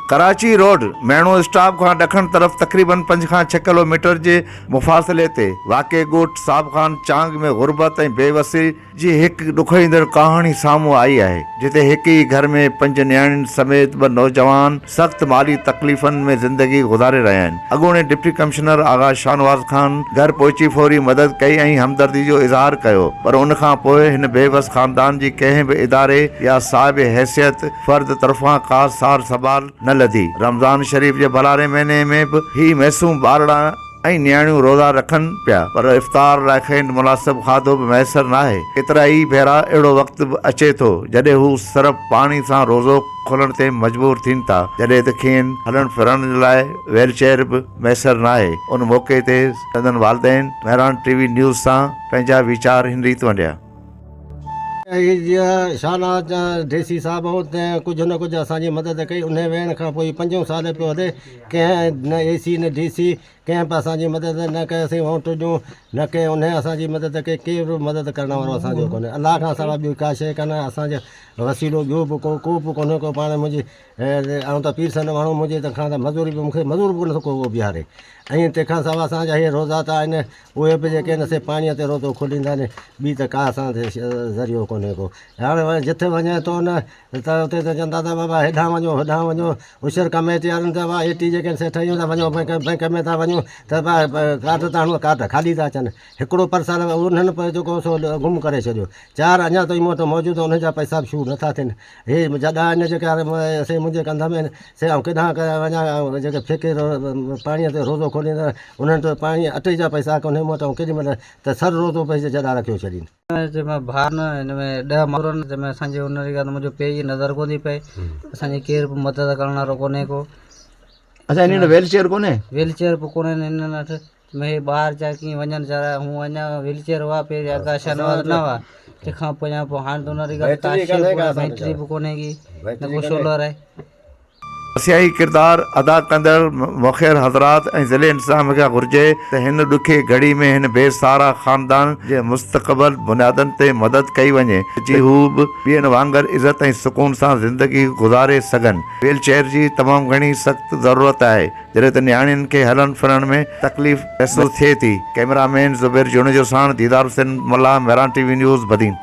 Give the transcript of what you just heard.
Karachi road मैणो stop खां ॾखण तरफ़ तक़रीबन 5 खां 6 किलोमीटर जे मुफ़ासिले ते वाक़े ॻोठ साब ख़ान चांग में ग़ुर्बत ऐं बेवसी जी हिकु ॾुखोईंदड़ कहाणी साम्हूं आई आहे, जिते हिक ई घर में 5 नियाणियुनि समेत 2 नौजवान सख़्त माली तकलीफ़ुनि में ज़िंदगी गुज़ारे रहिया आहिनि। अॻूणे डिप्टी कमिश्नर आगा शाहनवाज़ ख़ान घर पहुची फौरी मदद कई ऐं हमदर्दी जो इज़हार कयो, पर उन खां पोइ हिन बेवस ख़ानदान जी कंहिं बि इदारे या साहिब हैसियत फ़र्द तरफ़ां का सार संभाल न लधी। रमज़ान शरीफ़ जे भलारे महीने में बि ही मैसूम ॿारड़ा ऐं नियाणियूं रोज़ा रखनि पिया, पर इफ़्तार लाइ खेनि मुनासिब खाधो बि मैसर न आहे। केतिरा ई भेरा अहिड़ो वक़्तु बि अचे थो जॾहिं हू सिर्फ़ पाणी सां रोज़ो खोलण ते मजबूर थियनि था, जॾहिं त खेनि हलण फिरण लाइ व्हीलचेयर बि मैसर न आहे। उन मौक़े ते संदन वालदेन महिरान टीवी न्यूज़ सां पंहिंजा वीचार हिन रीति वंडिया। जीअं शाहनवाज़ देसी साहब हुते कुझु न कुझु असांजी मदद कई। उन वेहण खां पोइ 5 साल पियो हले, कंहिं न AC न DC कंहिं बि असांजी मदद न कयोसीं। वोट ॾियूं न कंहिं उन असांजी मदद कई, केर बि मदद करण वारो असांजो कोन्हे। अलाह खां सवाइ ॿियो का शइ कान्हे। असांजो वसीलो ॿियो बि को बि कोन्हे को। पाण मुंहिंजी ऐं त पीरसन माण्हू मुंहिंजे तंहिंखां त मज़दूरी बि मूंखे मज़दूर बि नथो को बीहारे। ऐं तंहिंखां सवाइ असांजा इहे रोज़ात आहिनि, उहे बि जेके आहिनि से पाणीअ ते रोज़ो खोलींदा आहिनि। ॿी त का असांखे ज़रियो कोन्हे को। हाणे जिथे वञे थो न त उते त चवंदा था बाबा हेॾां वञो होशियार कमेटी वारनि त AT जेके आहिनि से ठहियूं था, वञो बैंक में था वञूं त कार्ड था आणूं, कार्ड खाली था अचनि। हिकिड़ो पर्सल उन्हनि जेको सो गुम करे छॾियो। 4 अञा ताईं मूं वटि मौजूदु उन जा पैसा बि शू नथा थियनि। हे जॾहिं आहिनि जेके से मुंहिंजे कंध में आहिनि से ऐं केॾांहुं वञा जेके ठेके पाणीअ ते रोज़ो खोलींदा उन्हनि त पाणी अटे जा पैसा कोन्हे मूं वटि। ऐं केॾीमहिल त सर रोज़ो पैसे जॾहिं रखियो छॾीनि। जंहिंमें भार न हिन में 10 माण्हुनि जंहिंमें असांजे हुन मुंहिंजो पे जी नज़र कोन थी पए। असांजी केरु बि मदद करण वारो कोन्हे को। अच्छा, हिन व्हीलचेयर कोन्हे? व्हीलचेयर बि कोन्हे हिननि वटि। में ॿाहिरि चाहे कीअं वञनि चाहे हूअं अञा व्हीलचेयर हुआ पहिरीं आगा शाहनवाज़ न हुआ। तंहिंखां पोइ हाणे त हुन बैटरी बि कोन्हे की न को सोलर आहे। सियाही किरदार अदा कंदड़ मुखिर हज़रात ऐं ज़िले इंतज़ाम खे घुर्जे त हिन ॾुखी घड़ी में हिन बेसहारा ख़ानदान जे मुस्तक़बिल बुनियादनि ते मदद कई वञे जी हू बि ॿियनि वांगुरु इज़त ऐं सुकून सां ज़िंदगी गुज़ारे सघनि। व्हीलचेयर जी तमामु घणी सख़्त ज़रूरत आहे, जॾहिं त नियाणियुनि खे हलण फिरण में तकलीफ़ महसूसु थिए थी। कैमरामैन ज़ुबैर जुनेजो साण दीदार हुसैन मल्ला, महिरान टीवी न्यूज़, बदीन।